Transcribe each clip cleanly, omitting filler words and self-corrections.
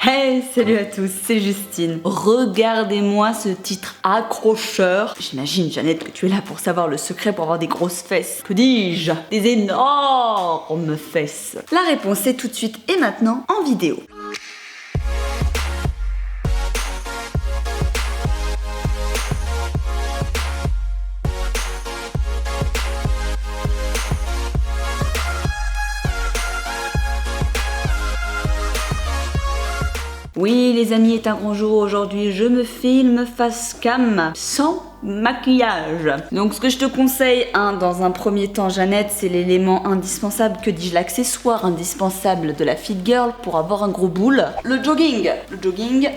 Hey, salut à tous, c'est Justine. Regardez-moi ce titre accrocheur. J'imagine, Jeannette, que tu es là pour savoir le secret pour avoir des grosses fesses. Que dis-je? Des énormes fesses. La réponse est tout de suite et maintenant en vidéo. Oui les amis, est un grand jour aujourd'hui, je me filme face cam, sans maquillage. Donc ce que je te conseille, dans un premier temps Jeannette, c'est l'élément indispensable, que dis-je, l'accessoire indispensable de la fit girl pour avoir un gros boule, le jogging. Le jogging,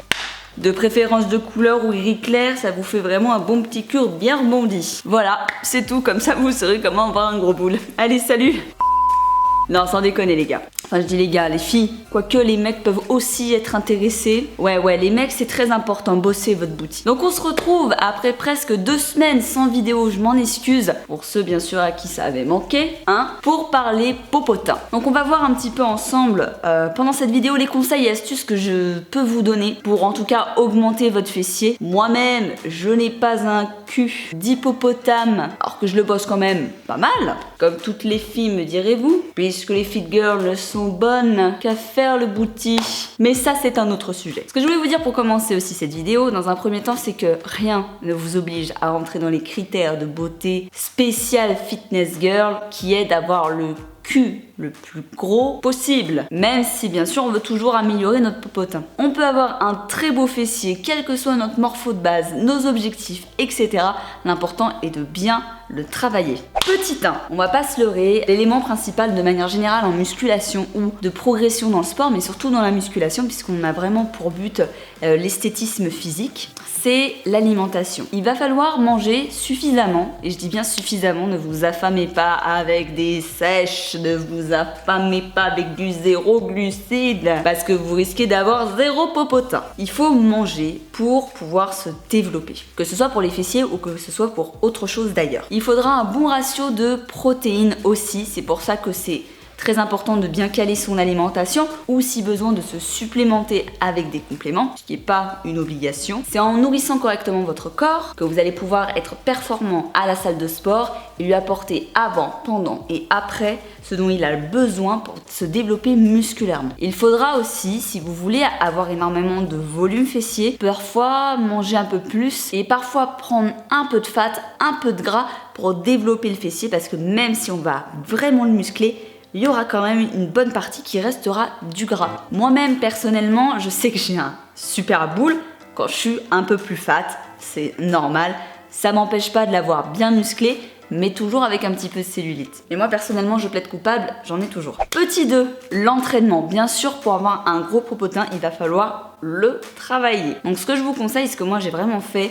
de préférence de couleur ou gris clair, ça vous fait vraiment un bon petit cure bien rebondi. Voilà, c'est tout, comme ça vous saurez comment avoir un gros boule. Allez, salut! Non, sans déconner les gars. Enfin, je dis les gars, les filles. Quoique les mecs peuvent aussi être intéressés. Ouais, les mecs, c'est très important, bossez votre boutique. Donc on se retrouve après presque 2 semaines sans vidéo, je m'en excuse. Pour ceux bien sûr à qui ça avait manqué, pour parler popotin. Donc on va voir un petit peu ensemble, pendant cette vidéo, les conseils et astuces que je peux vous donner pour en tout cas augmenter votre fessier. Moi-même, je n'ai pas un cul d'hippopotame, alors que je le bosse quand même pas mal, comme toutes les filles me direz-vous, puisque les fit girls ne sont bonnes qu'à faire le booty. Mais ça, c'est un autre sujet. Ce que je voulais vous dire pour commencer aussi cette vidéo, dans un premier temps, c'est que rien ne vous oblige à rentrer dans les critères de beauté spécial fitness girl, qui est d'avoir le cul le plus gros possible, même si bien sûr on veut toujours améliorer notre popotin. On peut avoir un très beau fessier, quel que soit notre morpho de base, nos objectifs, etc. L'important est de bien le travailler. Petit 1, on va pas se leurrer, l'élément principal de manière générale en musculation ou de progression dans le sport, mais surtout dans la musculation, puisqu'on a vraiment pour but l'esthétisme physique, c'est l'alimentation. Il va falloir manger suffisamment, et je dis bien suffisamment, ne vous affamez pas avec des sèches, ne vous affamez pas avec du zéro glucide, parce que vous risquez d'avoir zéro popotin. Il faut manger pour pouvoir se développer, que ce soit pour les fessiers ou que ce soit pour autre chose d'ailleurs. Il faudra un bon ratio de protéines aussi, c'est pour ça que c'est très important de bien caler son alimentation, ou si besoin de se supplémenter avec des compléments, ce qui n'est pas une obligation. C'est en nourrissant correctement votre corps que vous allez pouvoir être performant à la salle de sport et lui apporter avant, pendant et après ce dont il a besoin pour se développer musculairement. Il faudra aussi, si vous voulez avoir énormément de volume fessier, parfois manger un peu plus et parfois prendre un peu de fat, un peu de gras pour développer le fessier, parce que même si on va vraiment le muscler, il y aura quand même une bonne partie qui restera du gras. Moi-même, personnellement, je sais que j'ai un super boule quand je suis un peu plus fat, c'est normal. Ça m'empêche pas de l'avoir bien musclé, mais toujours avec un petit peu de cellulite. Et moi, personnellement, je plaide coupable, j'en ai toujours. Petit 2, l'entraînement. Bien sûr, pour avoir un gros popotin, il va falloir le travailler. Donc ce que je vous conseille, ce que moi j'ai vraiment fait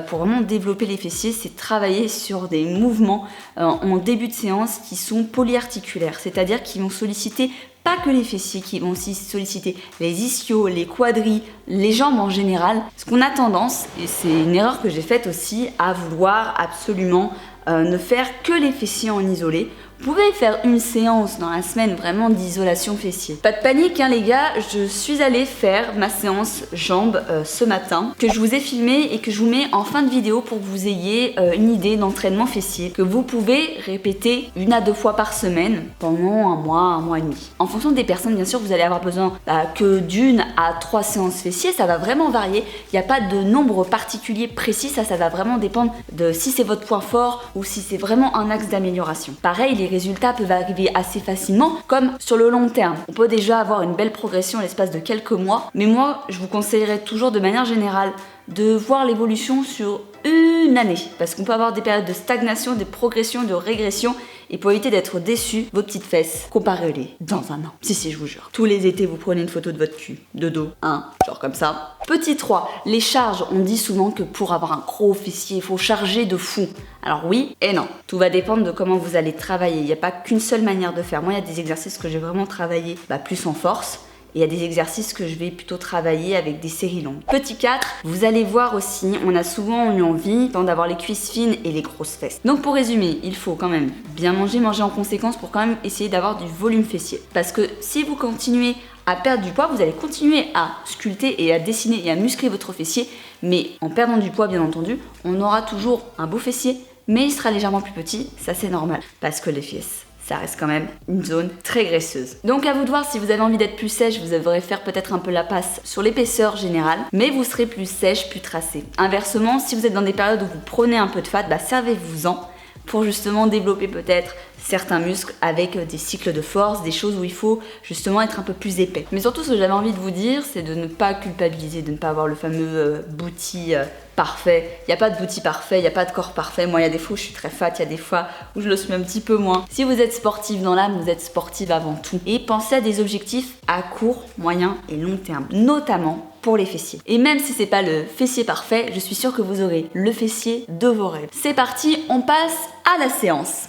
pour vraiment développer les fessiers, c'est travailler sur des mouvements en début de séance qui sont polyarticulaires, c'est-à-dire qui vont solliciter pas que les fessiers, qui vont aussi solliciter les ischios, les quadris, les jambes en général. Ce qu'on a tendance, et c'est une erreur que j'ai faite aussi, à vouloir absolument ne faire que les fessiers en isolé. Vous pouvez faire une séance dans la semaine vraiment d'isolation fessier. Pas de panique les gars, je suis allée faire ma séance jambes ce matin, que je vous ai filmé et que je vous mets en fin de vidéo pour que vous ayez une idée d'entraînement fessier, que vous pouvez répéter 1 à 2 fois par semaine pendant un mois et demi. En fonction des personnes, bien sûr, vous allez avoir besoin que d'1 à 3 séances fessiers, ça va vraiment varier. Il n'y a pas de nombre particulier précis, ça va vraiment dépendre de si c'est votre point fort ou si c'est vraiment un axe d'amélioration. Pareil, les résultats peuvent arriver assez facilement, comme sur le long terme. On peut déjà avoir une belle progression à l'espace de quelques mois, mais moi, je vous conseillerais toujours de manière générale de voir l'évolution sur 1 année, parce qu'on peut avoir des périodes de stagnation, des progressions, de régression, et pour éviter d'être déçu, vos petites fesses, comparez-les dans un an. Si, je vous jure. Tous les étés, vous prenez une photo de votre cul, de dos, genre comme ça. Petit 3, les charges. On dit souvent que pour avoir un gros fessier, il faut charger de fou. Alors oui et non. Tout va dépendre de comment vous allez travailler. Il n'y a pas qu'une seule manière de faire. Moi, il y a des exercices que j'ai vraiment travaillé plus en force. Et il y a des exercices que je vais plutôt travailler avec des séries longues. Petit 4, vous allez voir aussi, on a souvent eu envie d'avoir les cuisses fines et les grosses fesses. Donc pour résumer, il faut quand même bien manger en conséquence pour quand même essayer d'avoir du volume fessier. Parce que si vous continuez à perdre du poids, vous allez continuer à sculpter et à dessiner et à muscler votre fessier, mais en perdant du poids bien entendu, on aura toujours un beau fessier, mais il sera légèrement plus petit, ça c'est normal, parce que les fesses, ça reste quand même une zone très graisseuse. Donc à vous de voir si vous avez envie d'être plus sèche, vous devrez faire peut-être un peu la passe sur l'épaisseur générale, mais vous serez plus sèche, plus tracée. Inversement, si vous êtes dans des périodes où vous prenez un peu de fat, servez-vous-en pour justement développer peut-être certains muscles avec des cycles de force, des choses où il faut justement être un peu plus épais. Mais surtout, ce que j'avais envie de vous dire, c'est de ne pas culpabiliser, de ne pas avoir le fameux booty parfait. Il n'y a pas de booty parfait, il n'y a pas de corps parfait. Moi, il y a des fois où je suis très fat, il y a des fois où je le suis un petit peu moins. Si vous êtes sportive dans l'âme, vous êtes sportive avant tout. Et pensez à des objectifs à court, moyen et long terme, notamment pour les fessiers. Et même si c'est pas le fessier parfait, je suis sûre que vous aurez le fessier de vos rêves. C'est parti, on passe à la séance.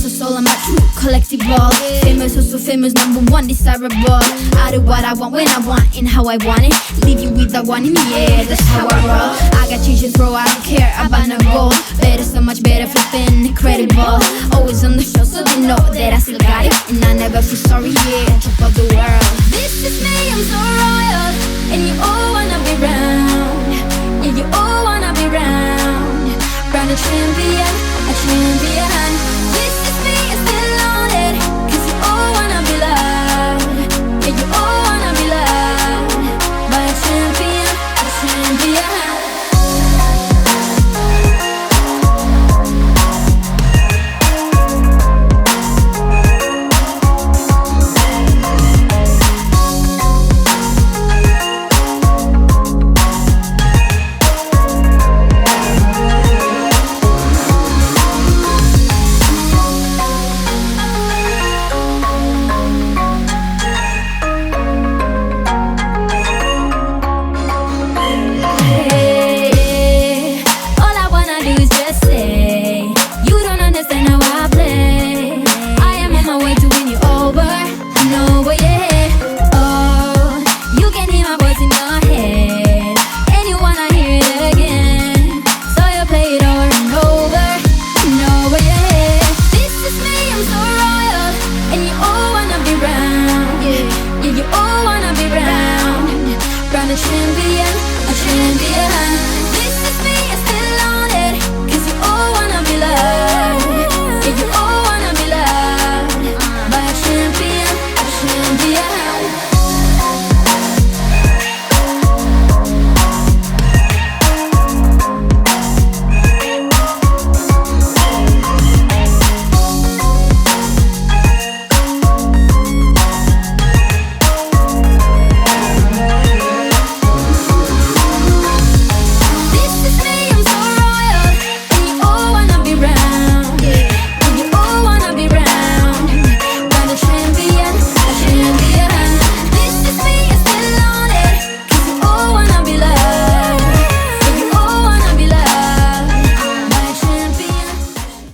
Soul, I'm a true collectible. Famous, also famous, #1 desirable. I do what I want when I want and how I want it. Leave you with the one in the air, that's how I roll. I got change to throw, I don't care about no gold. Better, so much better, flipping incredible. Always on the show, so they know that I still got it. And I never feel sorry, yeah, top of the world. This is me, I'm so royal. And you all wanna be round. Yeah, you all wanna be round. Round a champion, a champion.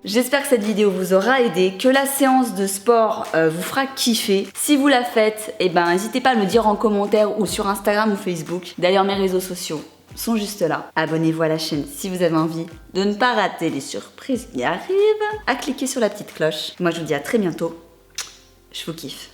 J'espère que cette vidéo vous aura aidé, que la séance de sport vous fera kiffer. Si vous la faites, n'hésitez pas à me dire en commentaire ou sur Instagram ou Facebook. D'ailleurs, mes réseaux sociaux sont juste là. Abonnez-vous à la chaîne si vous avez envie de ne pas rater les surprises qui arrivent. À cliquer sur la petite cloche. Moi, je vous dis à très bientôt. Je vous kiffe.